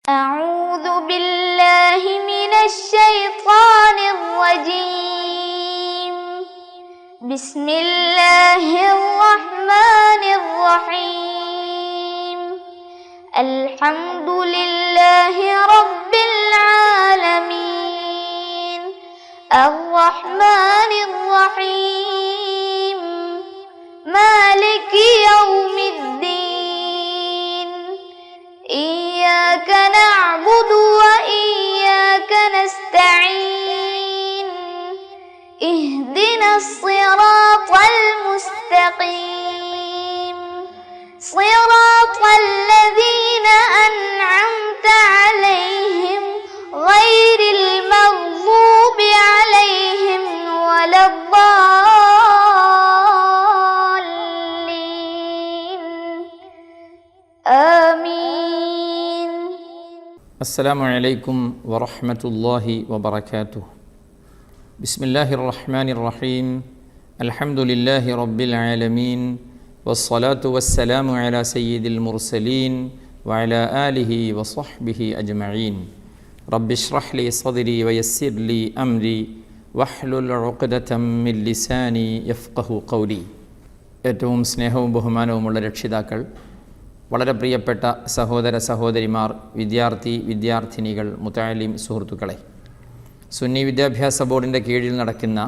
أعوذ بالله من الشيطان الرجيم. بسم الله الرحمن الرحيم. الحمد لله رب العالمين. الرحمن الرحيم. مالك يوم الدين. إياك نعبد وإياك نستعين. اهدنا الصراط المستقيم. صراط الذين أنعمت عليهم غير المغضوب عليهم ولا الضالين. آمين. السلام عليكم ورحمة الله وبركاته. بسم الله الرحمن الرحيم. الحمد لله رب العالمين، والصلاة والسلام على سيد المرسلين وعلى آله وصحبه أجمعين. رب اشرح لي صدري ويسر لي أمري واحلل عقدة من لساني يفقه قولي. ഏറ്റവും സ്നേഹവും ബഹുമാനവുമുള്ള രക്ഷിതാക്കൾ, വളരെ പ്രിയപ്പെട്ട സഹോദര സഹോദരിമാർ, വിദ്യാർത്ഥിനികൾ, മുതഅല്ലിം സുഹൃത്തുക്കളെ, സുന്നി വിദ്യാഭ്യാസ ബോർഡിൻ്റെ കീഴിൽ നടക്കുന്ന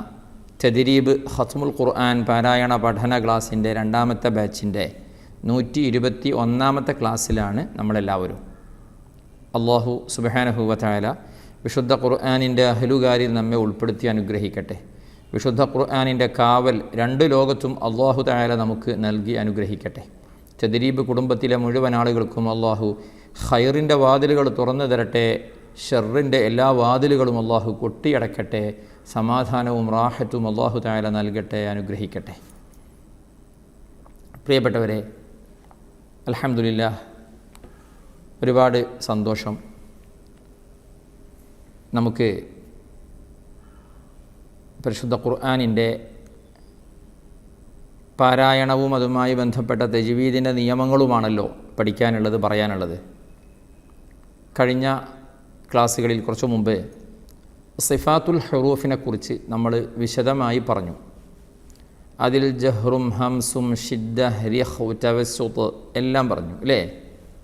തദ്രീബ് ഖത്മുൽ ഖുർആൻ പാരായണ പഠന ക്ലാസ്സിൻ്റെ രണ്ടാമത്തെ ബാച്ചിൻ്റെ 121ാമത്തെ ക്ലാസ്സിലാണ് നമ്മളെല്ലാവരും. അല്ലാഹു സുബ്ഹാനഹു വ തആല വിശുദ്ധ ഖുർആനിൻ്റെ അഹ്ലുകാരിൽ നമ്മെ ഉൾപ്പെടുത്തി അനുഗ്രഹിക്കട്ടെ. വിശുദ്ധ ഖുർആനിൻ്റെ കാവൽ രണ്ട് ലോകത്തും അല്ലാഹു തആല നമുക്ക് നൽകി അനുഗ്രഹിക്കട്ടെ. തദ്രീബ് കുടുംബത്തിലെ മുഴുവൻ ആളുകൾക്കും അല്ലാഹു ഖൈറിൻ്റെ വാതിലുകൾ തുറന്നു തരട്ടെ, ഷർറിൻ്റെ എല്ലാ വാതിലുകളും അല്ലാഹു കൊട്ടിയടക്കട്ടെ, സമാധാനവും റാഹത്തും അല്ലാഹു തആല നൽകട്ടെ, അനുഗ്രഹിക്കട്ടെ. പ്രിയപ്പെട്ടവരെ, അൽഹംദുലില്ലാഹ്, ഒരുപാട് സന്തോഷം. നമുക്ക് പരിശുദ്ധ ഖുർആനിൻ്റെ പാരായണവും അതുമായി ബന്ധപ്പെട്ട തജ്വീദിൻ്റെ നിയമങ്ങളുമാണല്ലോ പഠിക്കാനുള്ളത്, പറയാനുള്ളത്. കഴിഞ്ഞ ക്ലാസ്സുകളിൽ കുറച്ചു മുമ്പ് സിഫാത്തുൽ ഹുറൂഫിനെ കുറിച്ച് നമ്മൾ വിശദമായി പറഞ്ഞു. അതിൽ ജഹ്റും, ഹംസും, ഷിദ്ദ, റിഖ്, തവസ്സുത്ത് എല്ലാം പറഞ്ഞു, അല്ലേ?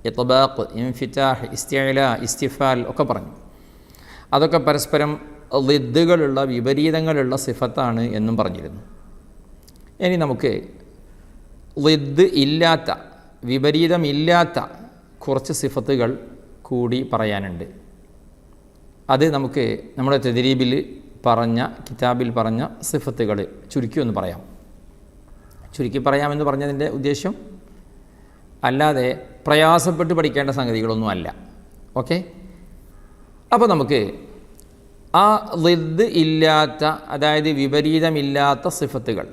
ഇത്ബാഖ്, ഇൻഫിതാഹ്, ഇസ്തിഅലാ, ഇസ്തിഫാൽ ഒക്കെ പറഞ്ഞു. അതൊക്കെ പരസ്പരം ളിദ്ദുകളുള്ള, വിപരീതങ്ങളുള്ള സിഫത്താണ് എന്നും പറഞ്ഞിരുന്നു. ഇനി നമുക്ക് ളിദ്ദ് ഇല്ലാത്ത, വിപരീതമില്ലാത്ത കുറച്ച് സിഫത്തുകൾ കൂടി പറയാനുണ്ട്. അത് നമുക്ക് നമ്മുടെ തദ്രീബിൽ പറഞ്ഞ, കിതാബിൽ പറഞ്ഞ സിഫത്തുകൾ ചുരുക്കി ഒന്ന് പറയാം. ചുരുക്കി പറയാമെന്ന് പറഞ്ഞതിൻ്റെ ഉദ്ദേശം അല്ലാതെ പ്രയാസപ്പെട്ട് പഠിക്കേണ്ട സംഗതികളൊന്നും അല്ല. ഓക്കെ, അപ്പോൾ നമുക്ക് ആ ളിദ്ദ് ഇല്ലാത്ത, അതായത് വിപരീതമില്ലാത്ത സിഫത്തുകൾ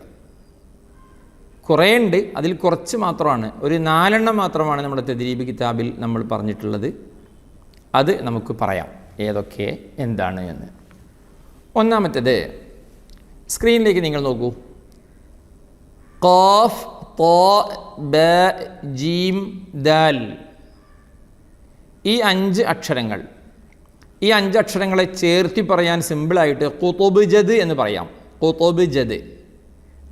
കുറേ ഉണ്ട്. അതിൽ കുറച്ച് മാത്രമാണ്, ഒരു 4 മാത്രമാണ് നമ്മുടെ തദ്രീബ് കിതാബിൽ നമ്മൾ പറഞ്ഞിട്ടുള്ളത്. അത് നമുക്ക് പറയാം ഏതൊക്കെ എന്താണ് എന്ന്. ഒന്നാമത്തേത്, സ്ക്രീനിലേക്ക് നിങ്ങൾ നോക്കൂ. ഖാഫ്, ത്വാ, ബ, ജീം, ദാൽ, ഈ 5 അക്ഷരങ്ങൾ. ഈ 5 അക്ഷരങ്ങളെ ചേർത്തി പറയാൻ സിമ്പിളായിട്ട് ഖുതുബ്ജദ് എന്ന് പറയാം. ഖുതുബ്ജദ്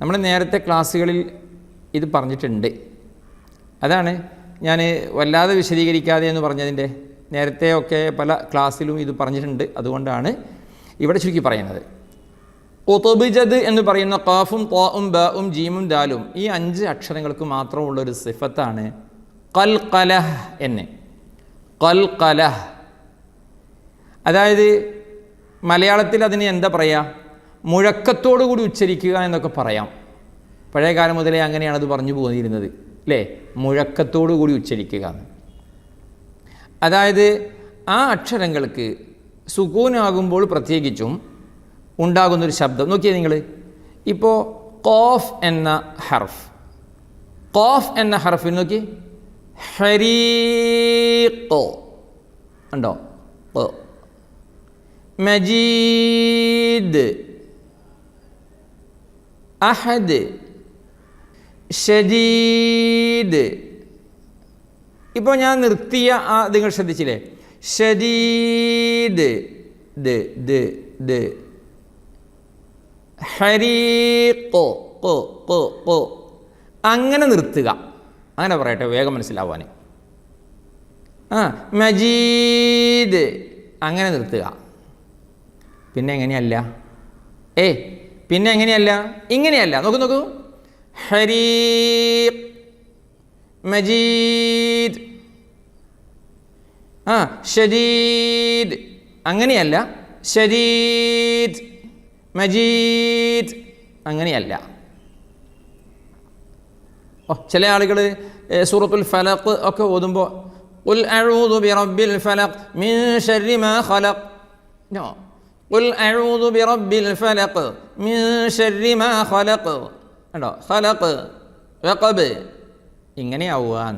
നമ്മൾ നേരത്തെ ക്ലാസ്സുകളിൽ ഇത് പറഞ്ഞിട്ടുണ്ട്. അതാണ് ഞാൻ വല്ലാതെ വിശദീകരിക്കാതെ എന്ന് പറഞ്ഞതിൻ്റെ. നേരത്തെയൊക്കെ പല ക്ലാസ്സിലും ഇത് പറഞ്ഞിട്ടുണ്ട്, അതുകൊണ്ടാണ് ഇവിടെ ചുരുക്കി പറയുന്നത്. ഖുതുബ്ജദ് എന്ന് പറയുന്ന ഖാഫും ത്വാഉം ബാഉം ജീമും ദാലും, ഈ 5 അക്ഷരങ്ങൾക്ക് മാത്രമുള്ളൊരു സിഫത്താണ് ഖൽഖലഹ് എന്ന്. ഖൽഖലഹ്, അതായത് മലയാളത്തിൽ അതിന് എന്താ പറയുക, മുഴക്കത്തോടു കൂടി ഉച്ചരിക്കുക എന്നൊക്കെ പറയാം. പഴയ കാലം മുതലേ അങ്ങനെയാണ് അത് പറഞ്ഞു പോന്നിരുന്നത്, അല്ലേ? മുഴക്കത്തോടു കൂടി ഉച്ചരിക്കുക. അതായത് ആ അക്ഷരങ്ങൾക്ക് സുകൂനാകുമ്പോൾ പ്രത്യേകിച്ചും ഉണ്ടാകുന്നൊരു ശബ്ദം നോക്കിയാൽ നിങ്ങൾ. ഇപ്പോൾ ഖാഫ് എന്ന ഹർഫ്, ഖാഫ് എന്ന ഹർഫിന് നോക്കി, ഹരീഖ് ഉണ്ടോ? മജീദ്, അഹദ്, ഷദീദ്. ഇപ്പോൾ ഞാൻ നിർത്തിയ നിങ്ങൾ ശ്രദ്ധിച്ചില്ലേ, ഷദീദ് ദ് ദ് ദ് ഹരീഖ് ഖ് ഖ് ഖ് അങ്ങനെ നിർത്തുക. അങ്ങനെ പറയട്ടെ വേഗം മനസ്സിലാവാൻ. മജീദ് അങ്ങനെ നിർത്തുക. പിന്നെ എങ്ങനെയല്ല? പിന്നെ എങ്ങനെയല്ല? ഇങ്ങനെയല്ല. നോക്കൂ. ഹരീഖ് മജീദ് ഷദീദ് അങ്ങനെയല്ല. ഷദീദ് മജീദ് അങ്ങനെയല്ല. ചില ആളുകൾ സൂറത്തുൽ ഫലഖ് ഒക്കെ ഓതുമ്പോൾ ഖുൽ അഊദു ബിറബ്ബിൽ ഫലഖ് മിൻ ശർരി മാ ഖലഖ്. നോ, ഖുൽ അഊദു ബിറബ്ബിൽ ഫലഖ് മിൻ ശർരി മാ ഖലഖ്. കണ്ടോ? ഖലഖ് വഖബ് ഇങ്ങനെയാവാൻ.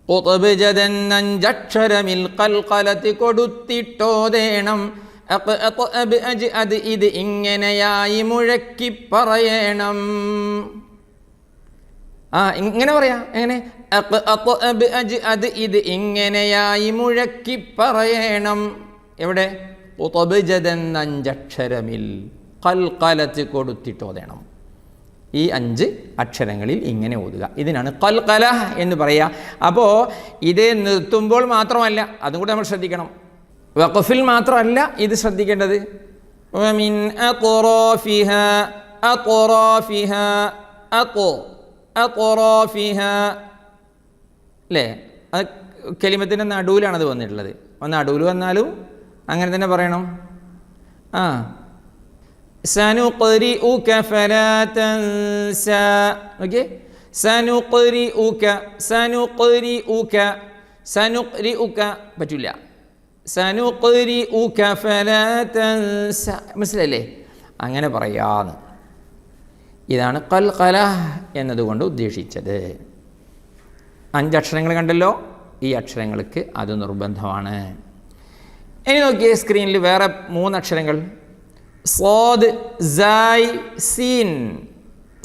ഖുത്ബ് ജദൻ അഞ്ചക്ഷരമിൽ ഖൽഖലത്തി കൊടുത്തിട്ടോതേണം. ഇത് ഇങ്ങനെയായി മുഴക്കി പറയണം. ഇങ്ങനെ പറയാം. എങ്ങനെ? ഇത് ഇങ്ങനെയായി മുഴക്കി പറയണം. എവിടെ? ഖുത്ബ് ജദൻ അഞ്ചക്ഷരമിൽ ഖൽഖലത്തി കൊടുത്തിട്ടോതേണം. ഈ 5 അക്ഷരങ്ങളിൽ ഇങ്ങനെ ഓതുക. ഇതിനാണ് ഖൽഖല എന്ന് പറയുക. അപ്പോൾ ഇത് നിർത്തുമ്പോൾ മാത്രമല്ല, അതും കൂടെ നമ്മൾ ശ്രദ്ധിക്കണം. വഖഫിൽ മാത്രമല്ല ഇത് ശ്രദ്ധിക്കേണ്ടത്. വമിൻ അത്റാഫിഹാ അത്റാഫിഹാ അത്റാഫിഹാ അല്ലേ? അത് കലിമത്തിൻ്റെ നടുവിലാണത് വന്നിട്ടുള്ളത്. നടുവിൽ വന്നാലും അങ്ങനെ തന്നെ പറയണം. സനുഖ്രിഉക ഫലാ തൻസാ. ഓക്കേ, സനുഖ്രിഉക പറ്റില്ല. സനുഖ്രിഉക ഫലാ തൻസാ. മനസ്സിലല്ലേ? അങ്ങനെ പറയാന്ന്. ഇതാണ് ഖൽഖല എന്നതുകൊണ്ട് ഉദ്ദേശിച്ചത്. 5 അക്ഷരങ്ങൾ കണ്ടല്ലോ. ഈ അക്ഷരങ്ങൾക്ക് അത് നിർബന്ധമാണ്. ഇനി നോക്കിയേ സ്ക്രീനിൽ വേറെ 3 അക്ഷരങ്ങൾ. സ്വാദ് സായ് സീൻ.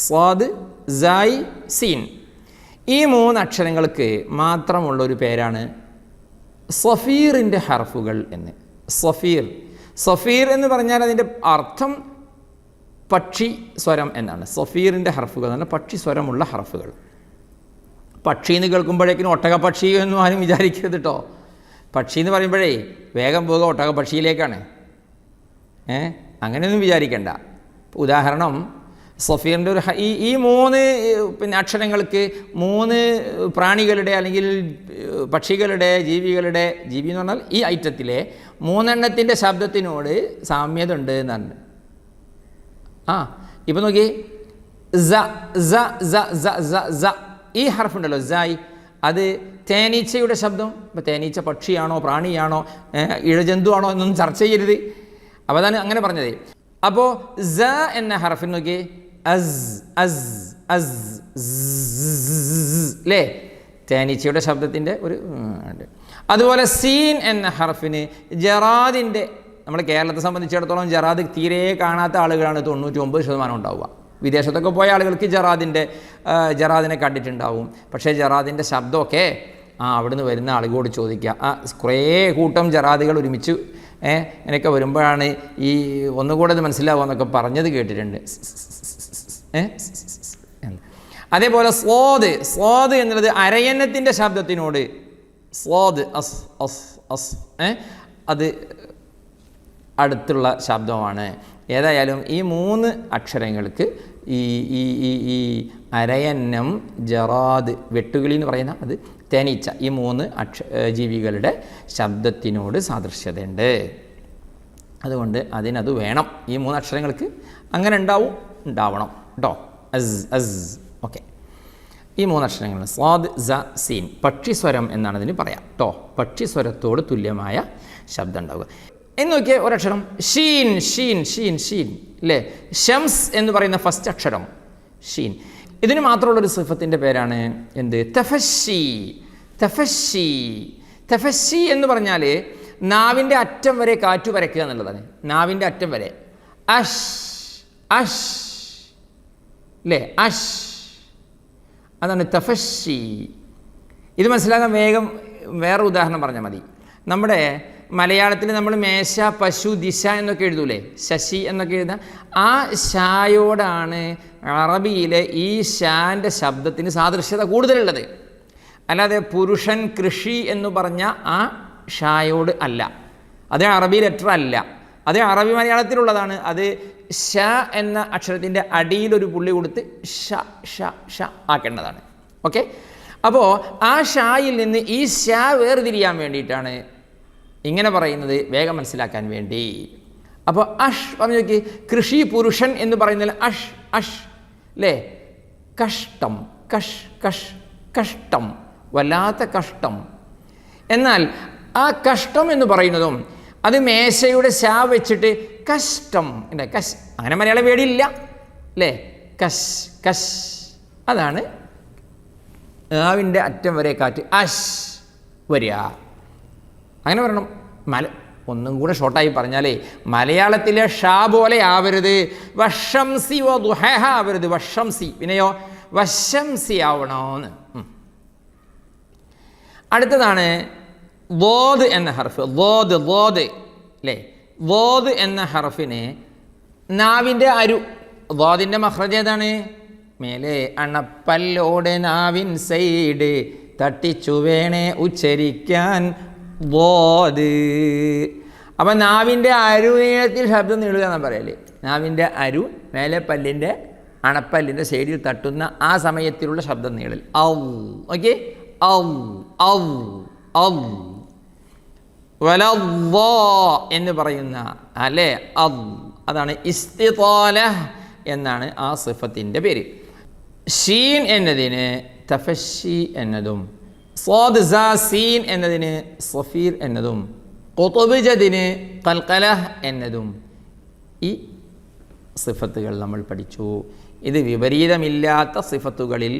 സ്വാദ് സായ് സീൻ. ഈ 3 അക്ഷരങ്ങൾക്ക് മാത്രമുള്ളൊരു പേരാണ് സഫീറിൻ്റെ ഹർഫുകൾ എന്ന്. സഫീർ എന്ന് പറഞ്ഞാൽ അതിൻ്റെ അർത്ഥം പക്ഷി സ്വരം എന്നാണ്. സഫീറിൻ്റെ ഹർഫുകൾ എന്ന് പറഞ്ഞാൽ പക്ഷി സ്വരമുള്ള ഹർഫുകൾ. പക്ഷി എന്ന് കേൾക്കുമ്പോഴേക്കിനും ഒട്ടകപ്പക്ഷി എന്നും ആരും വിചാരിക്കരുത് കേട്ടോ. പക്ഷി എന്ന് പറയുമ്പോഴേ വേഗം പോകുക ഒട്ടകപ്പക്ഷിയിലേക്കാണ്. അങ്ങനെയൊന്നും വിചാരിക്കേണ്ട. ഉദാഹരണം, സഫീറിൻ്റെ ഒരു ഈ 3 അക്ഷരങ്ങൾക്ക് 3 പ്രാണികളുടെ അല്ലെങ്കിൽ പക്ഷികളുടെ ജീവികളുടെ ജീവി എന്ന് പറഞ്ഞാൽ ഈ ഐറ്റത്തിലെ 3 എണ്ണത്തിൻ്റെ ശബ്ദത്തിനോട് സാമ്യത ഉണ്ട് എന്നാണ്. ഇപ്പം നോക്കി, ഈ ഹർഫുണ്ടല്ലോ സായ്, അത് തേനീച്ചയുടെ ശബ്ദം. ഇപ്പോൾ തേനീച്ച പക്ഷിയാണോ പ്രാണിയാണോ ഇഴജന്തുവാണോ എന്നൊന്നും ചർച്ച ചെയ്യരുത്. അപ്പോൾ അതാണ് അങ്ങനെ പറഞ്ഞത്. അപ്പോൾ സ എന്ന ഹർഫിന് നോക്കി, അല്ലേ? തേനീച്ചയുടെ ശബ്ദത്തിൻ്റെ ഒരു ഉണ്ട്. അതുപോലെ സീൻ എന്ന ഹർഫിന് ജറാദിൻ്റെ, നമ്മുടെ കേരളത്തെ സംബന്ധിച്ചിടത്തോളം ജറാദ് തീരെ കാണാത്ത ആളുകളാണ് 99% ഉണ്ടാവുക. വിദേശത്തൊക്കെ പോയ ആളുകൾക്ക് ജറാദിനെ കണ്ടിട്ടുണ്ടാവും. പക്ഷേ ജറാദിൻ്റെ ശബ്ദമൊക്കെ അവിടുന്ന് വരുന്ന ആളുകളോട് ചോദിക്കുക. കുറേ കൂട്ടം ജറാദികൾ ഒരുമിച്ച് ഇങ്ങനെയൊക്കെ വരുമ്പോഴാണ് ഈ ഒന്നുകൂടെ ഇത് മനസ്സിലാവുക എന്നൊക്കെ പറഞ്ഞത് കേട്ടിട്ടുണ്ട്. അതേപോലെ സ്വാദ് എന്നുള്ളത് അരയന്നത്തിൻ്റെ ശബ്ദത്തിനോട് സ്വാദ് അത് അടുത്തുള്ള ശബ്ദമാണ്. ഏതായാലും ഈ 3 അക്ഷരങ്ങൾക്ക് ഈ അരയന്നം, ജറാദ്, വെട്ടുകിളി എന്ന് പറയുന്ന അത് തേനീച്ച, ഈ 3 ജീവികളുടെ ശബ്ദത്തിനോട് സാദൃശ്യതയുണ്ട്. അതുകൊണ്ട് അതിനത് വേണം. ഈ 3 അക്ഷരങ്ങൾക്ക് അങ്ങനെ ഉണ്ടാവണം കേട്ടോ. ഓക്കെ, ഈ 3 അക്ഷരങ്ങൾ സ്വാദ് സ സീൻ. പക്ഷിസ്വരം എന്നാണ് ഇതിന് പറയാം കേട്ടോ. പക്ഷിസ്വരത്തോട് തുല്യമായ ശബ്ദം ഉണ്ടാവുക. എന്ന് നോക്കിയാൽ ഒരക്ഷരം ഷീൻ. അല്ലേ? ഷംസ് എന്ന് പറയുന്ന ഫസ്റ്റ് അക്ഷരം ഷീൻ. ഇതിന് മാത്രമുള്ളൊരു സിഫത്തിൻ്റെ പേരാണ് എന്ത്? തഫശി എന്ന് പറഞ്ഞാൽ നാവിൻ്റെ അറ്റം വരെ കാറ്റു വരയ്ക്കുക എന്നുള്ളതാണ്. നാവിൻ്റെ അറ്റം വരെ അല്ലേ? അതാണ് തഫശി. ഇത് മനസ്സിലാക്കാൻ വേഗം വേറെ ഉദാഹരണം പറഞ്ഞാൽ മതി. നമ്മുടെ മലയാളത്തിൽ നമ്മൾ മേശ, പശു, ദിശ എന്നൊക്കെ എഴുതൂലേ, ശശി എന്നൊക്കെ എഴുതാം. ആ ഷായോടാണ് അറബിയിലെ ഈ ഷാൻ്റെ ശബ്ദത്തിന് സാദൃശ്യത കൂടുതലുള്ളത്. അല്ലാതെ പുരുഷൻ, കൃഷി എന്ന് പറഞ്ഞ ആ ഷായോട് അല്ല. അത് അറബി ലെറ്റർ അല്ല, അത് അറബി മലയാളത്തിലുള്ളതാണ്. അത് ഷ എന്ന അക്ഷരത്തിൻ്റെ അടിയിലൊരു പുള്ളി കൊടുത്ത് ഷ ഷ ഷ ആക്കേണ്ടതാണ്. ഓക്കെ, അപ്പോൾ ആ ഷായിൽ നിന്ന് ഈ ഷ വേർതിരിയാൻ വേണ്ടിയിട്ടാണ് ഇങ്ങനെ പറയുന്നത്, വേഗം മനസ്സിലാക്കാൻ വേണ്ടി. അപ്പോൾ അഷ് പറഞ്ഞു നോക്കി, കൃഷി പുരുഷൻ എന്ന് പറയുന്നതിൽ അഷ് അഷ് അല്ലേ, കഷ്ടം, കഷ് കഷ് കഷ്ടം, വല്ലാത്ത കഷ്ടം. എന്നാൽ ആ കഷ്ടം എന്ന് പറയുന്നതും അത് മേശയുടെ ശാ വെച്ചിട്ട് കഷ്ടം അല്ലേ, കഷ്, അങ്ങനെ മലയാള വേടിയില്ല അല്ലേ, കഷ് കഷ്, അതാണ് ആവിൻ്റെ അറ്റം വരെ കാറ്റ് അഷ് വരിക. അങ്ങനെ പറയണം. ഒന്നും കൂടെ ഷോർട്ടായി പറഞ്ഞാലേ, മലയാളത്തിലെ ഷാ പോലെ ആവരുത്, വശംസി വ ദുഹഹ ആവരുത്, വശംസി. പിന്നെയോ വശംസി ആവണമെന്ന്. അടുത്തതാണ് ദോദ് എന്ന ഹർഫ്. ദോദ് ദോദ് അല്ലേ, ദോദ് എന്ന ഹർഫിന് നാവിൻ്റെ അരു, ദോദിൻ്റെ മഖ്റജ് ഏതാണ്? മേലെ അണപ്പല്ലോടെ നാവിൻ സൈഡ് തട്ടിച്ചു വേണേ ഉച്ചരിക്കാൻ ദോദ്. അപ്പം നാവിൻ്റെ അരു നീളത്തിൽ ശബ്ദം നീളുക എന്നാണ് പറയല്. നാവിൻ്റെ അരു മേലെ പല്ലിൻ്റെ അണപ്പല്ലിൻ്റെ സൈഡിൽ തട്ടുന്ന ആ സമയത്തിലുള്ള ശബ്ദം നീളൽ ഔ. ഓക്കെ, ഔ ഔ ഔ. വലദ്ദാ എന്ന് പറയുന്ന അല്ലേ, അതാണ് ഇസ്തിതാല എന്നാണ് ആ സിഫത്തിൻ്റെ പേര്. ഷീൻ എന്നതിന് തഫഷി എന്നതും, സ്വാദ് സാ സീൻ എന്നതിന് സഫീർ എന്നതും, ഖുതുബ്ജദിന് ഖൽഖലഹ് എന്നതും ഈ സിഫത്തുകൾ നമ്മൾ പഠിച്ചു. ഇത് വിപരീതമില്ലാത്ത സിഫത്തുകളിൽ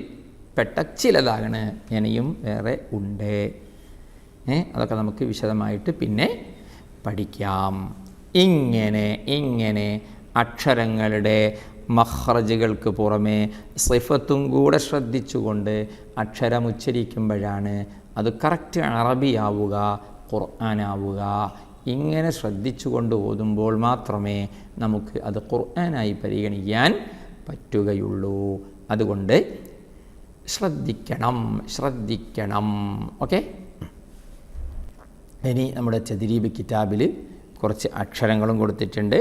പെട്ട ചിലതാണ്. ഇനിയും വേറെ ഉണ്ട്. അതൊക്കെ നമുക്ക് വിശദമായിട്ട് പിന്നെ പഠിക്കാം. ഇങ്ങനെ അക്ഷരങ്ങളുടെ മഖ്റജുകൾക്ക് പുറമെ സിഫത്തും കൂടെ ശ്രദ്ധിച്ചുകൊണ്ട് അക്ഷരം ഉച്ചരിക്കുമ്പോഴാണ് അത് കറക്റ്റ് അറബിയാവുക, ഖുർആനാവുക. ഇങ്ങനെ ശ്രദ്ധിച്ചുകൊണ്ട് ഓതുമ്പോൾ മാത്രമേ നമുക്ക് അത് ഖുർആനായി പരിഗണിക്കാൻ പറ്റുകയുള്ളൂ. അതുകൊണ്ട് ശ്രദ്ധിക്കണം. ഓക്കെ, ഇനി നമ്മുടെ തദ്രീബ് കിതാബിൽ കുറച്ച് അക്ഷരങ്ങളും കൊടുത്തിട്ടുണ്ട്.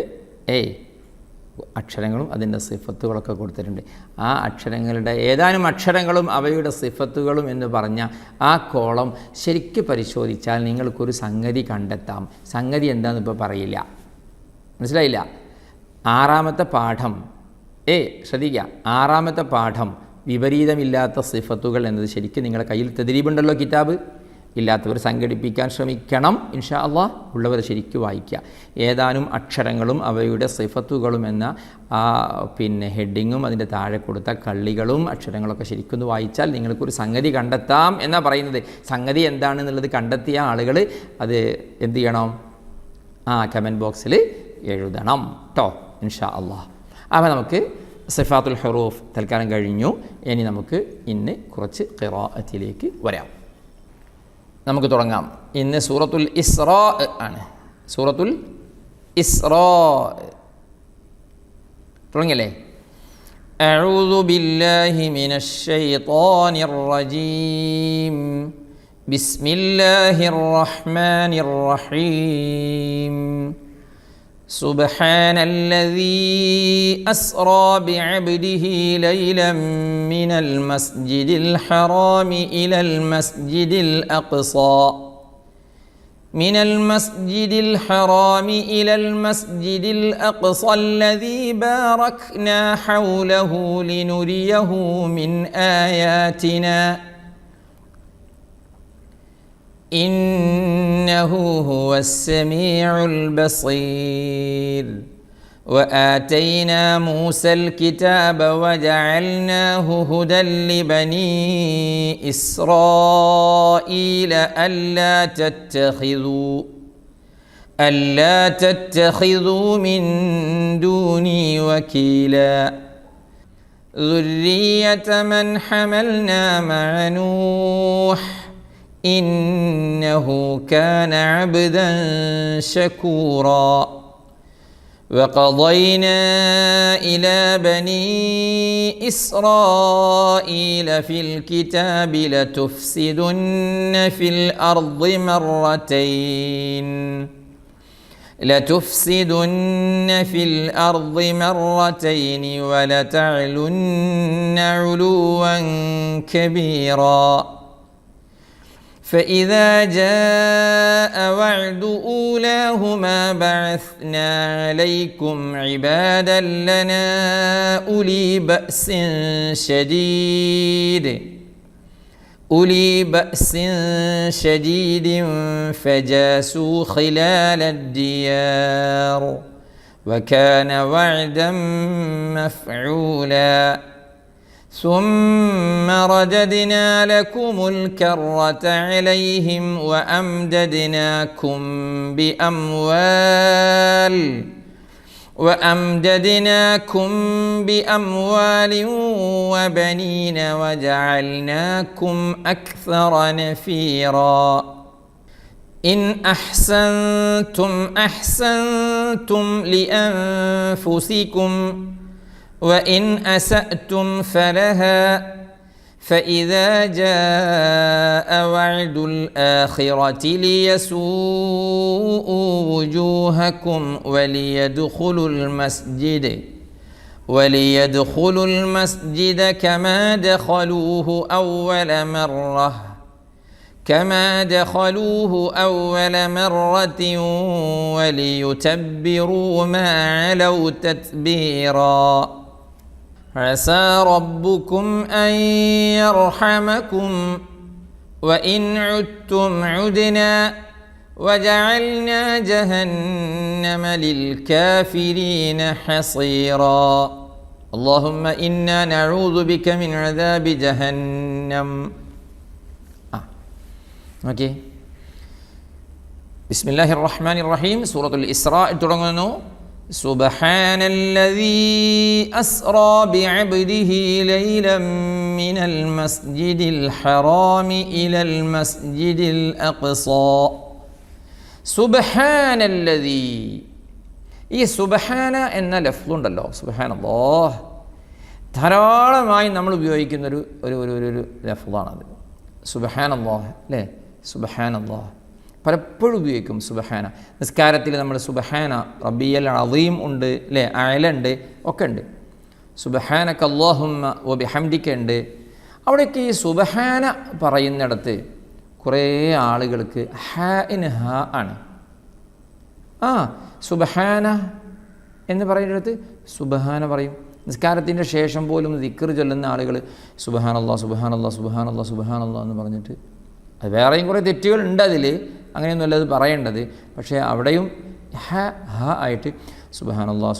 അക്ഷരങ്ങളും അതിൻ്റെ സിഫത്തുകളൊക്കെ കൊടുത്തിട്ടുണ്ട്. ആ അക്ഷരങ്ങളുടെ ഏതാനും അക്ഷരങ്ങളും അവയുടെ സിഫത്തുകളും എന്ന് പറഞ്ഞ ആ കോളം ശരിക്കും പരിശോധിച്ചാൽ നിങ്ങൾക്കൊരു സംഗതി കണ്ടെത്താം. സംഗതി എന്താണെന്ന് ഇപ്പോൾ പറയില്ല, മനസ്സിലായില്ല? ആറാമത്തെ പാഠം ശ്രദ്ധിക്കുക. ആറാമത്തെ പാഠം വിപരീതമില്ലാത്ത സിഫത്തുകൾ എന്നത് ശരിക്കും നിങ്ങളുടെ കയ്യിൽ തദ്രീബുണ്ടല്ലോ കിതാബ്. ഇല്ലാത്തവർ സംഘടിപ്പിക്കാൻ ശ്രമിക്കണം. ഇൻഷാ അള്ളാഹ് ഉള്ളവർ ശരിക്കും വായിക്കുക. ഏതാനും അക്ഷരങ്ങളും അവയുടെ സിഫത്തുകളും എന്ന ഹെഡിങ്ങും അതിൻ്റെ താഴെ കൊടുത്ത കള്ളികളും അക്ഷരങ്ങളൊക്കെ ശരിക്കും വായിച്ചാൽ നിങ്ങൾക്കൊരു സംഗതി കണ്ടെത്താം എന്നാണ് പറയുന്നത്. സംഗതി എന്താണെന്നുള്ളത് കണ്ടെത്തിയ ആളുകൾ അത് എന്ത് ചെയ്യണം? കമൻറ്റ് ബോക്സിൽ എഴുതണം കേട്ടോ, ഇൻഷാ അള്ളാഹ്. അപ്പോൾ നമുക്ക് സിഫാത്തുൽ ഹുറൂഫ് തൽക്കാലം കഴിഞ്ഞു. ഇനി നമുക്ക് ഇന്ന് കുറച്ച് ഖിറാഅത്തിലേക്ക് വരാം. നമുക്ക് തുടങ്ങാം. ഇന്ന് സൂറത്തുൽ ഇസ്റാ ആണ്. സൂറത്തുൽ ഇസ്റാ തുടങ്ങിയല്ലേ? അഊദു ബില്ലാഹി മിനശ് ശൈത്വാനിർ റജീം. ബിസ്മില്ലാഹിർ റഹ്മാനിർ റഹീം. سبحان الذي أسرى بعبده ليلا من المسجد الحرام إلى المسجد الأقصى إلى المسجد الأقصى الذي باركنا حوله لنريه من آياتنا إنه هو السميع البصير. وآتينا موسى الكتاب وجعلناه هدى لبني إسرائيل ألا تتخذوا من دوني وكيلا ذرية من حملنا مع نوح ഇന്നഹു കാന അബ്ദൻ ശകൂറാ وقضينا إلى بني إسرائيل في الكتاب لتفسدن في الأرض مرتين ولتعلن علوا كبيرا فإذا جاء وعد أولاهما بعثنا عليكم عبادا لنا أولي بأس شديد فجاسوا خلال الديار وكان وعدا مفعولا ثم رددنا لكم الكرة عليهم وأمددناكم بأموال وبنين وجعلناكم أكثر نفيرا إن أحسنتم لأنفسكم وإن أسأتم فلها فإذا جاء وعد الآخرة ليسوءوا وجوهكم وليدخلوا المسجد كما دخلوه أول مرة وليتبروا ما علوا تتبيرا عسى ربكم أن يرحمكم وإن عدتم عدنا وجعلنا جهنم للكافرين حصيرا اللهم إنا نعوذ بك من عذاب جهنم بسم الله الرحمن الرحيم سورة الإسراء തുടങ്ങുന്നു سبحان الذي أسرى بعبده ليلا من المسجد الحرام إلى المسجد الأقصى سبحان الذي ഈ സുബ്ഹാന എന്ന ലഫ്ള് ഉണ്ടല്ലോ സുബ്ഹാനല്ലാഹ് ധാരാളമായി നമ്മൾ ഉപയോഗിക്കുന്ന ഒരു ലഫ്ളാണത് സുബ്ഹാനല്ലാഹ് അല്ലേ സുബ്ഹാനല്ലാഹ് പലപ്പോഴും ഉപയോഗിക്കും സുബ്ഹാന നിസ്കാരത്തിൽ നമ്മൾ സുബ്ഹാന റബ്ബിയൽ അളീം ഉണ്ട് അല്ലേ അഅല ഉണ്ട് ഒക്കെ ഉണ്ട് സുബ്ഹാനക അല്ലാഹുമ്മ വബിഹംദിക ഉണ്ട് അവിടെയൊക്കെ ഈ സുബ്ഹാന പറയുന്നിടത്ത് കുറേ ആളുകൾക്ക് ഹാഇൻ ഹാ ആണ് സുബ്ഹാന എന്ന് പറയുന്നിടത്ത് സുബ്ഹാന പറയും നിസ്കാരത്തിൻ്റെ ശേഷം പോലും ദിക്ർ ചൊല്ലുന്ന ആളുകൾ സുബ്ഹാനല്ലാഹ് സുബ്ഹാനല്ലാഹ് സുബ്ഹാനല്ലാഹ് സുബ്ഹാനല്ലാഹ് എന്ന് പറഞ്ഞിട്ട് അത് വേറെയും കുറേ തെറ്റുകളുണ്ട് അതിൽ അങ്ങനെയൊന്നുമല്ല അത് പറയേണ്ടത് പക്ഷേ അവിടെയും ഹ ഹ ആയിട്ട് സുബ്ഹാനല്ലാഹ്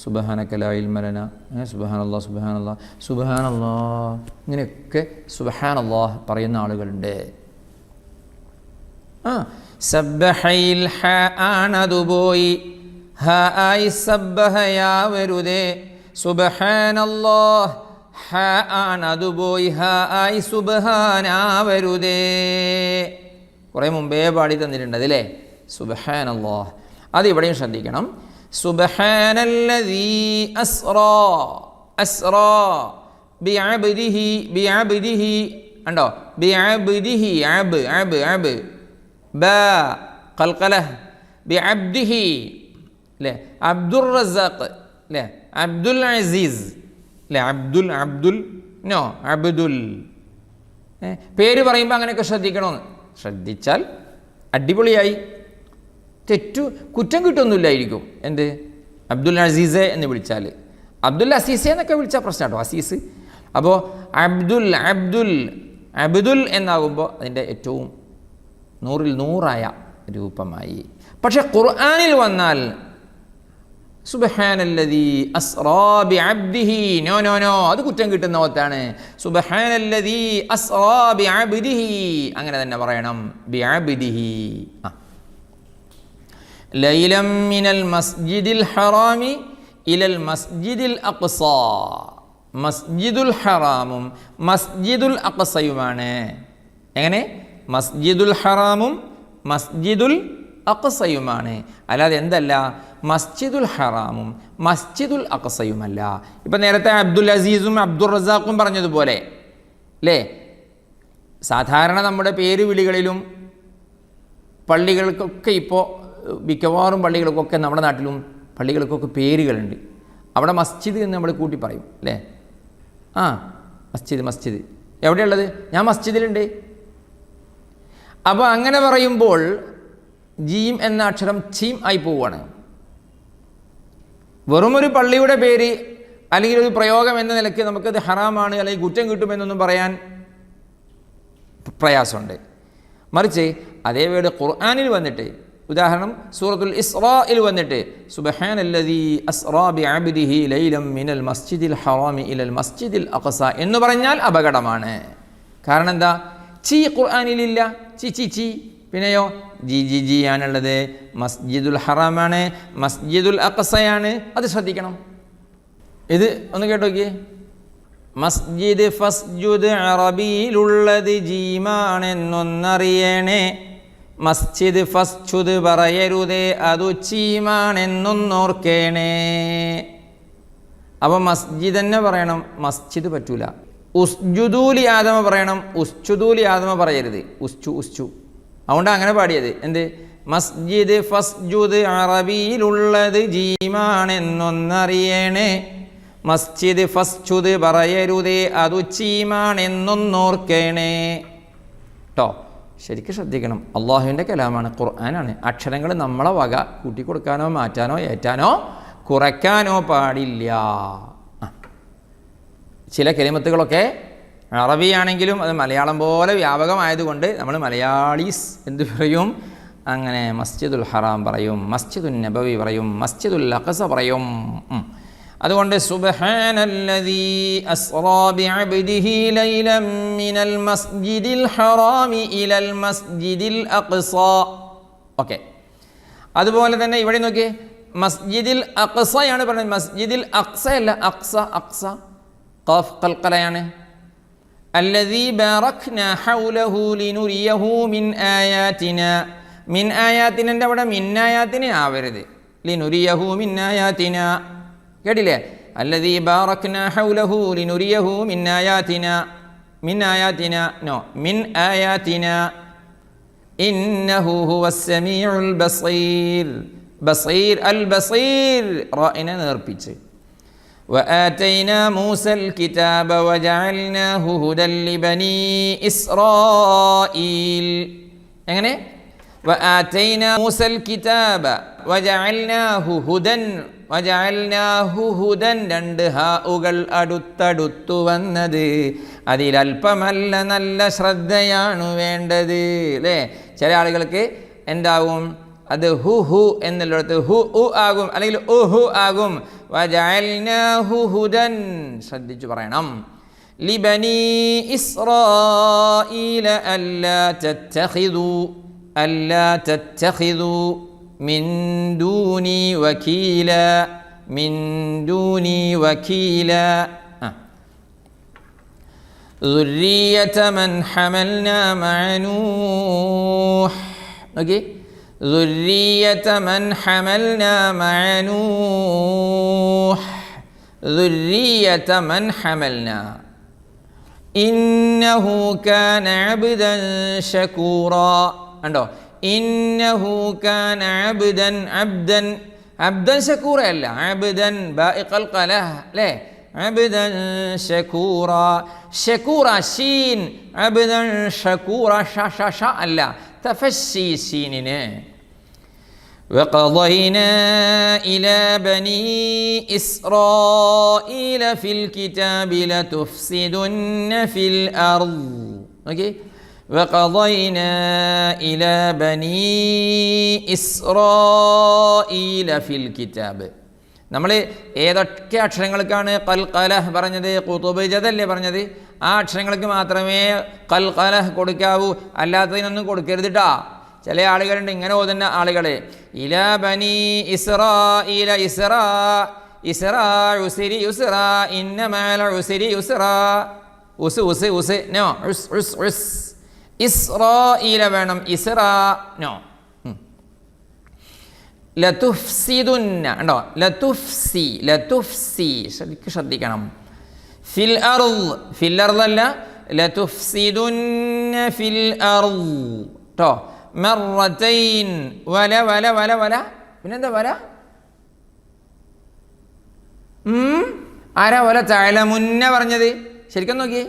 സുബ്ഹാനക ലാ ഇൽമ ലനാ സുബ്ഹാനല്ലാഹ് സുബ്ഹാനല്ലാഹ് സുബ്ഹാനല്ലാഹ് ഇങ്ങനെയൊക്കെ സുബ്ഹാനല്ലാഹ് പറയുന്ന ആളുകളുണ്ട് സബ്ബഹയിൽ ഹ ആണതു പോയി ഹ ആയി സബ്ബഹയാ വരുതേ സുബ്ഹാനല്ലാഹ് ഹ ആണതു പോയി ഹ ആയി സുബ്ഹാനാ വരുതേ കുറേ മുമ്പേ പാടി തന്നിട്ടുണ്ട് അതില്ലേ സുബ്ഹാനല്ലാഹ് അത് ഇവിടെയും ശ്രദ്ധിക്കണം സുബ്ഹാനല്ലദീ അസ്റാ ബിഅബ്ദിഹി ഉണ്ടോ ബിഅബ്ദിഹി അബ് ബാ ഖൽഖലഹ് ബിഅബ്ദിഹി അല്ലേ അബ്ദുർ റസാഖ് അല്ലേ അബ്ദുൽ അസീസ് അല്ലേ അബ്ദുൽ പേര് പറയുമ്പോൾ അങ്ങനെയൊക്കെ ശ്രദ്ധിക്കണമെന്ന് ശ്രദ്ധിച്ചാൽ അടിപൊളിയായി കുറ്റം കിട്ടൊന്നുമില്ലായിരിക്കും എന്ത് അബ്ദുൽ അസീസെ എന്ന് വിളിച്ചാൽ അബ്ദുൽ അസീസെ എന്നൊക്കെ വിളിച്ചാൽ പ്രശ്നം കേട്ടോ അസീസ് അപ്പോൾ അബ്ദുൽ എന്നാകുമ്പോൾ അതിൻ്റെ ഏറ്റവും 100% രൂപമായി പക്ഷെ ഖുർആനിൽ വന്നാൽ സുബ്ഹാനല്ലദീ അസ്റാ ബിഅബ്ദിഹി നോ അത് കുറ്റം കിട്ടുന്ന ഒത്താണ് സുബ്ഹാനല്ലദീ അസ്റാ ബിഅബ്ദിഹി അങ്ങനെ തന്നെ പറയണം ബിഅബ്ദിഹി ലൈലം മിനൽ മസ്ജിദിൽ ഹറാമി ഇലൽ മസ്ജിദിൽ അഖ്സാ മസ്ജിദുൽ ഹറാമും മസ്ജിദുൽ അഖ്സയുമാണ് എങ്ങനെ മസ്ജിദുൽ ഹറാമും മസ്ജിദുൽ അഖ്സയുമാണ്. അല്ലാതെ എന്തല്ല, മസ്ജിദുൽ ഹറാമും മസ്ജിദുൽ അഖ്സയുമല്ല. ഇപ്പം നേരത്തെ അബ്ദുൽ അസീസും അബ്ദുൾ റസാഖും പറഞ്ഞതുപോലെ അല്ലേ, സാധാരണ നമ്മുടെ പേര് വിളികളിലും പള്ളികൾക്കൊക്കെ ഇപ്പോൾ മിക്കവാറും പള്ളികൾക്കൊക്കെ നമ്മുടെ നാട്ടിലും പള്ളികൾക്കൊക്കെ പേരുകളുണ്ട്. അവിടെ മസ്ജിദ് എന്ന് നമ്മൾ കൂട്ടി പറയും അല്ലേ. ആ മസ്ജിദ് എവിടെയുള്ളത്? ഞാൻ മസ്ജിദിലുണ്ട്. അപ്പോൾ അങ്ങനെ പറയുമ്പോൾ ജീം എന്ന അക്ഷരം ചീം ആയി പോവുകയാണ്. വെറുമൊരു പള്ളിയുടെ പേര് അല്ലെങ്കിൽ ഒരു പ്രയോഗം എന്ന നിലയ്ക്ക് നമുക്കത് ഹറാമാണ് അല്ലെങ്കിൽ കുറ്റം കിട്ടുമെന്നൊന്നും പറയാൻ പ്രയാസമുണ്ട്. മറിച്ച് അതേ വേർഡ് ഖുർആനിൽ വന്നിട്ട്, ഉദാഹരണം സൂറത്തുൽ ഇസ്റായിൽ വന്നിട്ട് സുബ്ഹാനല്ലദീ അസ്റാ ബിഅബ്ദിഹി ലൈലൻ മിനൽ മസ്ജിദിൽ ഹറാമി ഇലൽ മസ്ജിദിൽ അഖ്സ എന്ന് പറഞ്ഞാൽ അപകടമാണ്. കാരണം എന്താ? ചീ ഖുർആനിലില്ല. ചി പിന്നെയോ ജി ആണുള്ളത്. മസ്ജിദുൽ ഹറാമാണ്, മസ്ജിദുൽ അഖ്സയാണ്. അത് ശ്രദ്ധിക്കണം. ഇത് ഒന്ന് കേട്ടോക്കിയേ. മസ്ജിദ് ഫസ്ജുദ് അറബിയിലുള്ളത് ജീമാണെന്നൊന്നറിയണേ, മസ്ജിദ് ഫസ്ജുദ് പറയരുതേ അതു ചീമാണെന്നൊന്നോർക്കേണേ. അപ്പോൾ മസ്ജിദ് തന്നെ പറയണം, മസ്ജിദ് പറ്റൂല. ഉസ്ജുദൂലി ആദമ പറയണം, ഉസ്ജുദൂലി ആദമ പറയരുത്. ഉസ്ചു അതുകൊണ്ട് അങ്ങനെ പാടിയത്. എന്ത്? മസ്ജിദ് ഫസ്ജുദ് അറബിയിലുള്ളത് ജീമാണെന്നൊന്നറിയണേ, മസ്ജിദ് ഫസ്ജുദ് പറയരുതേ അതു ചീമാണെന്നൊന്നോർക്കേണേ. കേട്ടോ, ശരിക്കും ശ്രദ്ധിക്കണം. അള്ളാഹുവിൻ്റെ കലാമാണ്, ഖുർആനാണ്. അക്ഷരങ്ങൾ നമ്മളെ വക കൂട്ടിക്കൊടുക്കാനോ മാറ്റാനോ ഏറ്റാനോ കുറയ്ക്കാനോ പാടില്ല. ചില കലിമത്തുകളൊക്കെ അറബിയാണെങ്കിലും അത് മലയാളം പോലെ വ്യാപകമായതുകൊണ്ട് നമ്മൾ മലയാളീസ് എന്ത് പറയും? അങ്ങനെ മസ്ജിദുൽ ഹറാം പറയും, മസ്ജിദുൻ നബവി പറയും, മസ്ജിദുൽ അഖ്സ പറയും. അതുകൊണ്ട് സുബ്ഹാനല്ലദീ അസ്റാ ബിഅബ്ദിഹി ലൈലൻ മിനൽ മസ്ജിദിൽ ഹറാമി ഇലൽ മസ്ജിദിൽ അഖ്സ. ഓക്കെ, അതുപോലെ തന്നെ ഇവിടെ നോക്കിയേ, മസ്ജിദിൽ അഖ്സയാണ് പറയുന്നത്, മസ്ജിദിൽ അഖ്സ അല്ല. അഖ്സ ഖാഫ് ഖൽഖലയാണ്. അല്ലദീ ബാറക്നാ ഹൗലഹു ലിനുരിയഹു മിൻ ആയാതിനാ. മിൻ ആയാതിനൻ്റെ അവിടെ മിൻ ആയാതിന ആവരുത്, ലിനുരിയഹു മിൻ ആയാതിനാ. കേട്ടില്ലേ? അല്ലദീ ബാറക്നാ ഹൗലഹു ലിനുരിയഹു മിൻ ആയാതിനാ. മിൻ ആയാതിനാ നോ, മിൻ ആയാതിനാ. ഇന്നഹു ഹുവസ് സമീഉൽ ബസീർ. ബസീർ അൽ ബസീർ റാഇനെ നേർപ്പിച്ച്. وآتينا موسى الكتاب وجعلناه هدى لبني إسرائيل. എങ്ങനെ? وآتينا موسى الكتاب وجعلناه هدى. വജഅൽനാഹു ഹുദൻ, രണ്ട് ഹാഉകൾ അടുത്തടുത്തു വന്നത്. അതിലല്പമല്ല, നല്ല ശ്രദ്ധയാണ് വേണ്ടത് അല്ലേ. ചില ആളുകൾക്ക് എന്താവും, അത് ഹു എന്നുള്ളിടത്ത് ഹു ആകും, അല്ലെങ്കിൽ ഉഹു ആകും. വജഅൽനാഹു ഹുദൻ, ശ്രദ്ധിച്ചു പറയണം. ലിബനി ഇസ്രായീല അല്ലാ തത്തഖിദു മിൻ ദൂനി വകീല. ദുർരിയത മൻ ഹമൽനാ മഅ നൂഹ്. ഓക്കേ, ذرية من حملنا مع نوح. ذرية من حملنا إنه كان عبدا شكورا. عندو إنه كان عبدا شكورا ألا عبدا بائق القلة ليه عبدا شكورا شين عبدا شكورا شا ألا تفشي سيننا. وقضينا إلى بني إسرائيل في الكتاب لتفسدن في الأرض. okay. وقضينا إلى بني إسرائيل في الكتاب. നമ്മൾ ഏതൊക്കെ അക്ഷരങ്ങൾക്കാണ് ഖൽഖലഹ് പറഞ്ഞത്, ഖുതുബജദല്ലേ പറഞ്ഞത്, ആ അക്ഷരങ്ങൾക്ക് മാത്രമേ ഖൽഖലഹ് കൊടുക്കാവൂ, അല്ലാത്തതിനൊന്നും കൊടുക്കരുത് ട്ടാ. ചില ആളുകളുണ്ട് ഇങ്ങനെ ഓതുന്ന ആളുകളെ. ഇലാ ബനി ഇസ്രാഈല ഇസ്റാ ഉസ്രി യുസ്റാ ഇന്ന മഅൽ ഉസ്രി യുസ്റാ. ഉസ് നോ ഉസ് ഇസ്രാഈല വേണം, ഇസ്രാ നോ. ലതുഫ്സിദുന്ന ഉണ്ടോ, ലതുഫ്സി, ലതുഫ്സി ശരിക്കും ശ്രദ്ധിക്കണം. ഫിൽ അർള്, ഫിൽ അർളല്ല, ലതുഫ്സിദുന്ന ഫിൽ അർള് ട്ടോ. മർറതൈൻ, വല വല വല വല, പിന്നെന്താ വല? ആരാ വല തഅലമുന്ന പറഞ്ഞത്? ശരിക്കും നോക്കിയേ.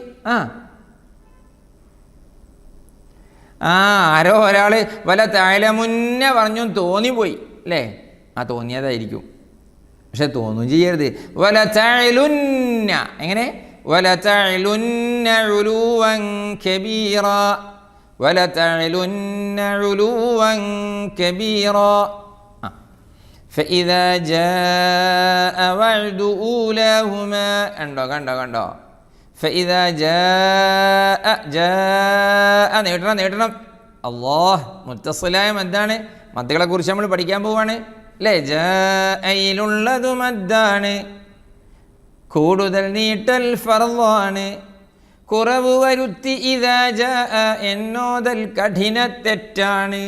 ആരോ ഒരാൾ വല തഅലമുന്ന പറഞ്ഞു തോന്നിപ്പോയി അല്ലേ? തോന്നിയതായിരിക്കും, പക്ഷെ തോന്നും ചെയ്യരുത്. വല തഅലുന്ന, എങ്ങനെ? വല തഅലുന്ന ഉലുവൻ കബീറ, വല തഅലുന്ന ഉലുവൻ കബീറ. فإذا جاء وعد أولاهما കണ്ടോ കണ്ടോ കണ്ടോ. فإذا جاء നീട്ടണം. അല്ലാഹ് മുത്തസിലായ മദ്ദാണ്. മദ്ദുകളെ കുറിച്ച് നമ്മൾ പഠിക്കാൻ പോവാണ് അല്ലേ? ജാഅയിലുള്ളതു മദ്ദാണ്, കൂടുതൽ നീട്ടൽ ഫർളാണ്, കുറവ് വരുത്തി ഇദാ ജാഅ എന്നോദൽ കഠിന തെറ്റാണ്.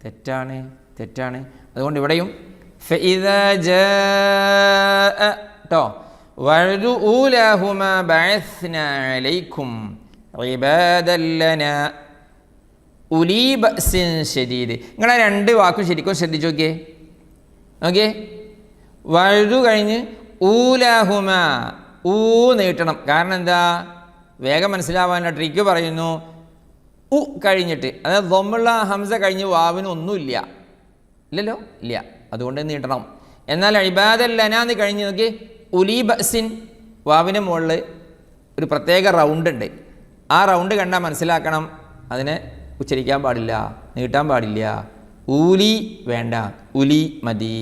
തെറ്റാണ് തെറ്റാണ്. അതുകൊണ്ട് ഇവിടെയും ഫഇദാ ജാഅ ട്ടോ വഅദു ഊലാഹുമാ ബഅസ്നാ അലൈക്കും ഇബാദൻ ലനാ ഉലീ ബഅസിൻ ശദീദ്. നിങ്ങളെ രണ്ട് വാക്കും ശരിക്കും ശ്രദ്ധിച്ചു നോക്കിയേ. ഓക്കെ, വഅദു കഴിഞ്ഞ് ഊലാഹുമാ, നീട്ടണം. കാരണം എന്താ? വേഗം മനസ്സിലാവാൻ ട്രിക്ക് പറയുന്നു. കഴിഞ്ഞിട്ട്, അതായത് ദമ്മുള്ള ഹംസ കഴിഞ്ഞ് വാവിന് ഒന്നുമില്ല, ഇല്ലല്ലോ, ഇല്ല, അതുകൊണ്ട് നീട്ടണം. എന്നാൽ ഇബാദൻ ലനാ എന്ന് കഴിഞ്ഞ് നോക്കി ഉലീ ബഅസിൻ, വാവിന് മുകളിൽ ഒരു പ്രത്യേക റൗണ്ട് ഉണ്ട്. ആ റൗണ്ട് കണ്ടാൽ മനസ്സിലാക്കണം, അതിനെ ഉച്ചരിക്കാൻ പാടില്ല, നീട്ടാൻ പാടില്ല. ഊലി വേണ്ട, ഉലി മതി.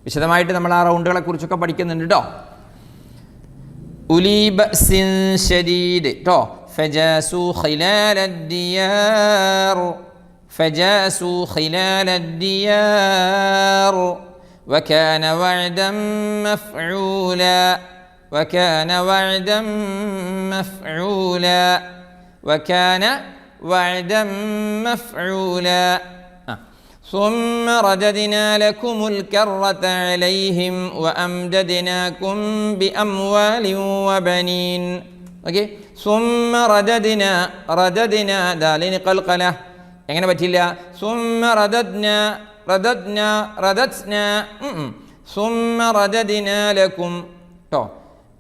വിശദമായിട്ട് നമ്മൾ ആ റൗണ്ടുകളെ കുറിച്ചൊക്കെ പഠിക്കുന്നുണ്ട് കേട്ടോ. ഉലീ ബഅസിൻ ശദീദ് ട്ടോ. ഫജാസു ഖിലാലദ് ദിയാർ, فجاسوا خلال الديار وكان وعدا مفعولا، وكان وعدا مفعولا، وكان وعدا مفعولا. ثم رددنا لكم الكرة عليهم وأمددناكم بأموال وبنين. ഓക്കെ, ثم رددنا ദാലിന് ഖൽഖല, എങ്ങനെ പറ്റില്ല? ثم رددنا ثم رددنا لكم ട്ടോ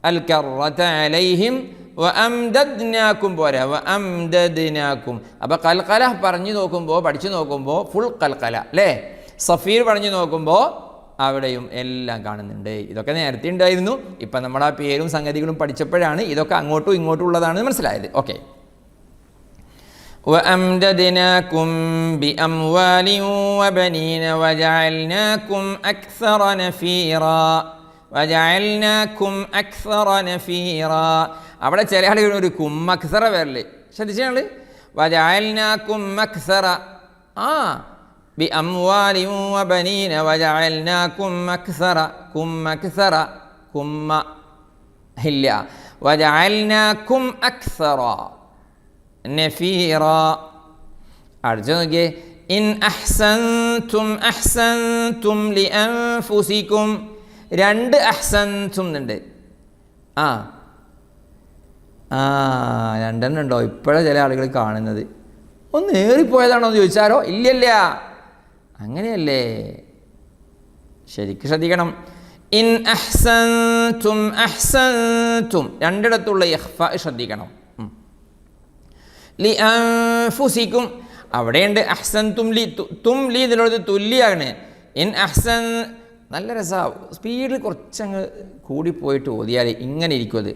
الكرة عليهم وأمددناكم പോരാ, وأمددناكم. അപ്പോൾ ഖൽഖല പറഞ്ഞു നോക്കുമ്പോൾ, പഠിച്ചു നോക്കുമ്പോൾ ഫുൾ ഖൽഖല അല്ലേ? സഫീർ പറഞ്ഞു നോക്കുമ്പോൾ അവിടെയും എല്ലാം കാണുന്നുണ്ട്. ഇതൊക്കെ നേരത്തെ ഉണ്ടായിരുന്നു, ഇപ്പം നമ്മൾ ആ പേരും സംഗതികളും പഠിച്ചപ്പോഴാണ് ഇതൊക്കെ അങ്ങോട്ടും ഇങ്ങോട്ടും ഉള്ളതാണെന്ന് മനസ്സിലായത്. ഓക്കെ, وأمددناكم بأموال وبنين وجعلناكم أكثر نفيرا, وجعلناكم أكثر نفيرا. അവിടെ ചില ആളുകൾ ഒരു അക്സറ വരല് ശ്രദ്ധിച്ചാൽ വജഅൽനാകും അക്സറ, بأموال وبنين وجعلناكم أكثر, أكثر ഇല്ല, وجعلناكم أكثر നഫീറ. അടുത്ത് നോക്കിയേ, ഇൻ അഹ്സൻതും ലിഅൻഫുസികും, രണ്ട് അഹ്സൻതും ഉണ്ട്. രണ്ടെണ്ണം ഉണ്ടോ? ഇപ്പോഴാണ് ചില ആളുകൾ കാണുന്നത്. ഒന്ന് ഏറിപ്പോയതാണോ എന്ന് ചോദിച്ചാലോ, ഇല്ലല്ല, അങ്ങനെയല്ലേ. ശരിക്കും ശ്രദ്ധിക്കണം. ഇൻ അഹ്സൻതും രണ്ടിടത്തുള്ള ഇഖ്ഫാ ശ്രദ്ധിക്കണം. ലിഅൻഫുസികും അവിടെയുണ്ട് അഹ്സൻതും ലി, ലി ഇതിനോട് തുല്യാണ്. ഇൻ അഹ്സൻ, നല്ല രസമാണ്, സ്പീഡിൽ കുറച്ചങ്ങ് കൂടിപ്പോയിട്ട് ഓതിയാൽ ഇങ്ങനെ ഇരിക്കും അത്.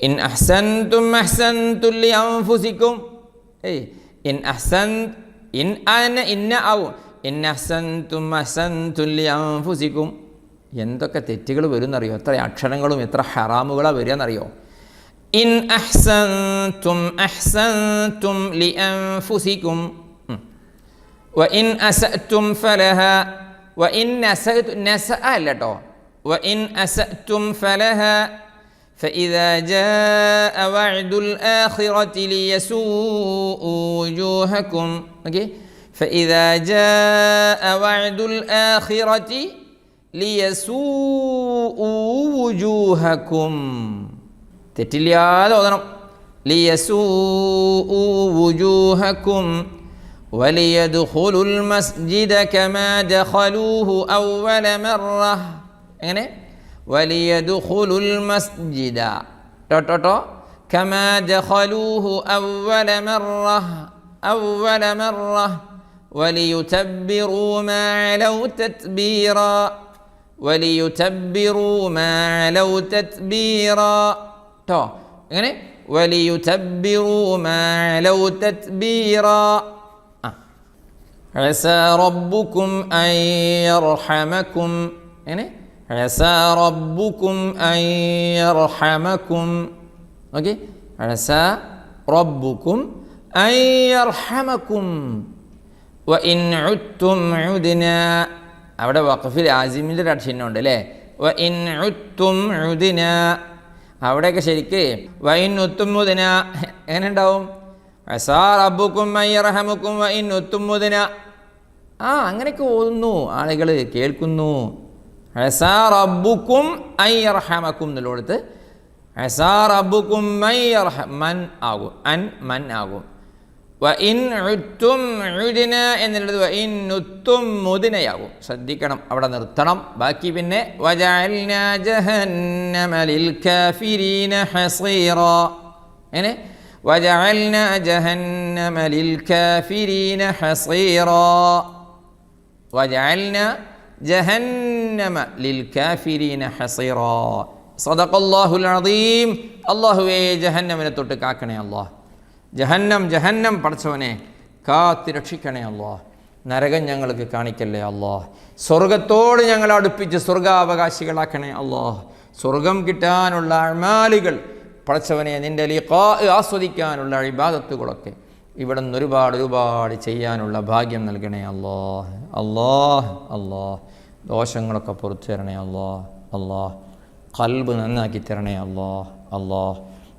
ഇൻ അഹ്സൻതും ലിഅൻഫുസികും, ഇൻ അഹ്സൻ, ഇന്ന ആവും. ഇൻ അഹ്സൻതും ലിഅൻഫുസികും. എന്തൊക്കെ തെറ്റുകൾ വരുമെന്നറിയോ? എത്ര അക്ഷരങ്ങളും എത്ര ഹറാമുകളാണ് വരിക എന്നറിയോ? ഇൻ അഹ്സൻതും ലിഅൻഫുസികും വഇൻ അസഅ്തും ഫലഹാ, വഇൻ നസഅ അല്ല കേട്ടോ, വഇൻ അസഅ്തും ഫലഹാ فإذا جاء وعد الآخرة ليسوءوا وجوهكم. Okay? فإذا جاء وعد الآخرة ليسوءوا وجوهكم. തെറ്റില്ലാതെ ഓതണം. ليسوءوا وجوهكم وليدخلوا المسجد كما دخلوه أول مرة. എങ്ങനെ? وليدخلوا المسجد كما دخلوه أول مرة وليتبروا ما علوا تتبيرا. وليتبروا ما علوا تتبيرا. എങ്ങനെ? وليتبروا ما علوا تتبيرا. عسى ربكم أن يرحمكم. എങ്ങനെ? عسى ربكم أن يرحمكم. Okay? عسى ربكم أن يرحمكم وإن عدتم عدنا. അവിടെ വഖഫിൽ ആസിമിൻ്റെ ഒരു ചിഹ്നമുണ്ട് അല്ലേ? وإن عدتم عدنا. അവിടെയൊക്കെ ശരിക്ക് وإن عدتم عدنا എങ്ങനെ ഉണ്ടാവും? عسى ربكم أن يرحمكم وإن عدتم عدنا. അങ്ങനെയൊക്കെ ഓതുന്നു, ആളുകൾ കേൾക്കുന്നു. عسى ربكم أن يرحمكم എന്നുള്ളടുത്ത് عسى ربكم من يرحم من ആകും, അൻ മൻ ആകും. وإن عدتم عدنا എന്നുള്ളത് وإن عدتم മുദ്നയാകും. ശ്രദ്ധിക്കണം, അവിടെ നിർത്തണം. ബാക്കി പിന്നെ وجعلنا جهنم للكافرين حصيرا. എങ്ങനെ? وجعلنا جهنم للكافرين حصيرا. وجعلنا ജഹന്നമ ലിൽ കാഫിരീന ഹസീറാ. സദഖല്ലാഹുൽ അദീം. അല്ലാഹുവേ ജഹന്നമിനെ തൊട്ട് കാക്കണേ അല്ലാഹ്. ജഹന്നം പടച്ചവനെ കാത്തി രക്ഷിക്കണേ അല്ലാഹ്. നരകം ഞങ്ങൾക്ക് കാണിക്കല്ലേ അല്ലാഹ്. സ്വർഗത്തോട് ഞങ്ങൾ അടുപ്പിച്ച് സ്വർഗാവകാശികളാക്കണേ അല്ലാഹ്. സ്വർഗം കിട്ടാനുള്ള അമാലുകൾ പടച്ചവനെ, നിൻ്റെ ലിഖാ ആസ്വദിക്കാനുള്ള ഇബാദത്തുകളൊക്കെ ഇവിടെ നിന്ന് ഒരുപാട് ചെയ്യാനുള്ള ഭാഗ്യം നൽകണേ അല്ലാഹ്. അല്ലാഹ് ദോഷങ്ങളൊക്കെ പുറത്തു തരണേ അല്ലാഹ്. ഖൽബ് നന്നാക്കി തരണേ അല്ലാഹ്.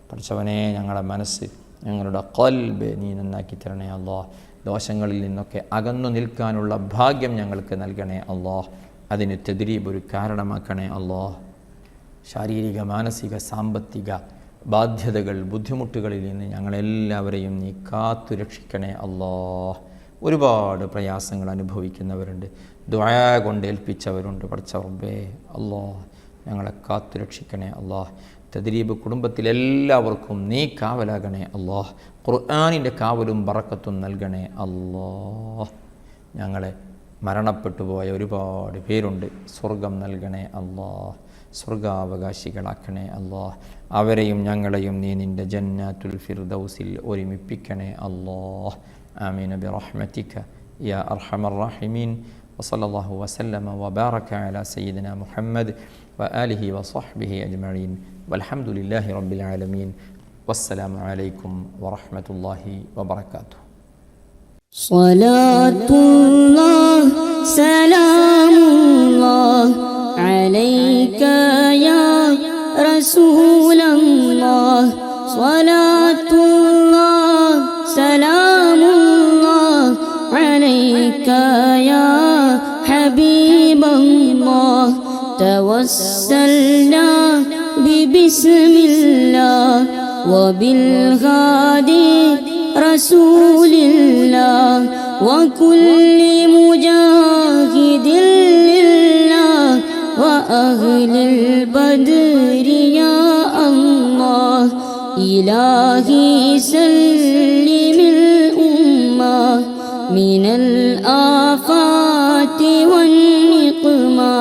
പഠിച്ചവനെ, ഞങ്ങളുടെ മനസ്സ്, ഞങ്ങളുടെ ഖൽബ് നീ നന്നാക്കി തരണേ അല്ലാഹ്. ദോഷങ്ങളിൽ നിന്നൊക്കെ അകന്നു നിൽക്കാനുള്ള ഭാഗ്യം ഞങ്ങൾക്ക് നൽകണേ അല്ലാഹ്. അതിന് തദ്രീബ് ഒരു കാരണമാക്കണേ അല്ലാഹ്. ശാരീരിക, മാനസിക, സാമ്പത്തിക ബാധ്യതകൾ, ബുദ്ധിമുട്ടുകളിൽ നിന്ന് ഞങ്ങളെല്ലാവരെയും നീ കാത്തു രക്ഷിക്കണേ അല്ലാഹ്. ഒരുപാട് പ്രയാസങ്ങൾ അനുഭവിക്കുന്നവരുണ്ട്, ദുആ കൊണ്ട് ഏൽപ്പിച്ചവരുണ്ട്. പഠിച്ച റബ്ബേ അല്ലാഹ്, ഞങ്ങളെ കാത്തു രക്ഷിക്കണേ അല്ലാഹ്. തദ്രീബ് കുടുംബത്തിലെല്ലാവർക്കും നീ കാവലാകണേ അല്ലാഹ്. ഖുർആനിൻ്റെ കാവലും ബറക്കത്തും നൽകണേ അല്ലാഹ്. ഞങ്ങളെ മരണപ്പെട്ടു പോയ ഒരുപാട് പേരുണ്ട്, സ്വർഗം നൽകണേ അല്ലാഹ്. സ്വർഗാവകാശികളാക്കണേ അല്ലാഹ്. അവരെയും ഞങ്ങളെയും നീ നിൻ്റെ ജന്നാത്തുൽ ഫിർദൗസിൽ ഒരുമിപ്പിക്കണേ അല്ലാഹ്. ആമീൻ ബിറഹ്മതിക യാ അർഹമർ റഹീമീൻ. വസല്ലല്ലാഹു വസല്ലമ വബാറക അലാ സയ്യിദിനാ മുഹമ്മദ് വആലിഹി വസഹ്ബിഹി അജ്മഈൻ. വൽഹംദുലില്ലാഹി റബ്ബിൽ ആലമീൻ. വസ്സലാമു അലൈക്കും വറഹ്മത്തുള്ളാഹി വബറകാതുഹു. സ്വലാത്തുല്ലാഹ് സലാമുല്ലാഹ് അലൈക യാ റസൂലല്ലാഹ്. സ്വലാത്തുല്ലാഹ് സലാമുല്ലാഹ് അലൈക യാ ഹബീബല്ലാഹ്. തവസ്സൽനാ ബിബിസ്മില്ലാഹ് വബിൽഹാദി റസൂലില്ലാഹ് വകുല്ലി മുജാഹിദിൻ ലില്ലാഹ് വഅഹ്ലിൽ ബദ്രി യാ അല്ലാഹ്. ഇലാഹി സല്ലിമിൽ ഉമ്മ മിനൽ ആഫാതി വന്നിഖ്മാ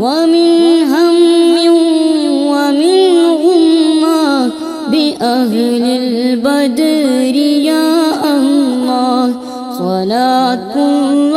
വമിൻ ഹമ്മിൻ വമിൻ ഗുമ്മാ ബിഅഹ്ലിൽ ബദ്രി യാ അല്ലാഹ്. സ്വലാത്തുല്ലാഹ്